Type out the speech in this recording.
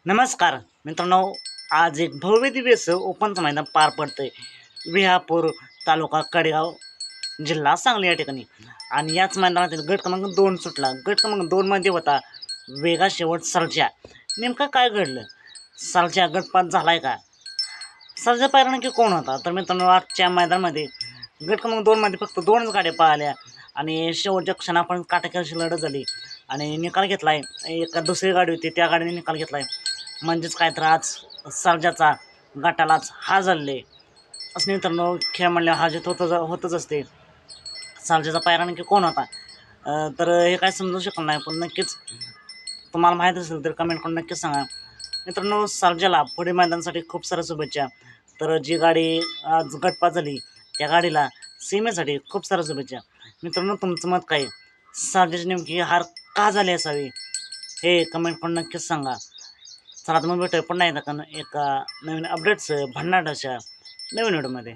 नमस्कार मित्रांनो, आज एक भव्य दिव्य ओपनचं मैदान पार पडतंय विहापूर तालुका कडेगाव जिल्हा सांगली या ठिकाणी. आणि याच मैदानातील गट क्रमांक 2 सुटला. गट क्रमांक 2 मध्ये होता वेगा शेवट सर्जा. नेमकं काय घडलं? सर्जा गटपात झालाय का? सर्जा पायरा की कोण होता? तर मित्रांनो, आजच्या मैदानामध्ये गट क्रमांक 2 मध्ये फक्त 2च गाड्या पळाल्या आणि शेवटच्या क्षणापर्यंत काटाकाची लढत झाली आणि निकाल घेतलाय. एका दुसरी गाडी होती, त्या गाडीने निकाल घेतलाय. म्हणजेच काय तर आज सर्जाचा गटालाच हा झाले. असं मित्रांनो, खेळ म्हणल्यावर हा जित होतच असते. सर्जाचा पायरा नक्की कोण होता? तर हे काय समजू शकत नाही, पण नक्कीच तुम्हाला माहीत असेल तर कमेंट करून नक्कीच सांगा. मित्रांनो, सर्जाला पुढे मैदानासाठी खूप साऱ्या शुभेच्छा. तर जी गाडी आज गटपात झाली त्या गाडीला सीमेसाठी खूप साऱ्या शुभेच्छा. मित्रांनो, तुमचं मत काय? सर्जाची नेमकी हार का झाली असावी हे कमेंट करून नक्कीच सांगा. चला तर मग भेटूया पुन्हा एकदा एका नवीन अपडेट्स भन्नाट अशा नवीन व्हिडिओमध्ये.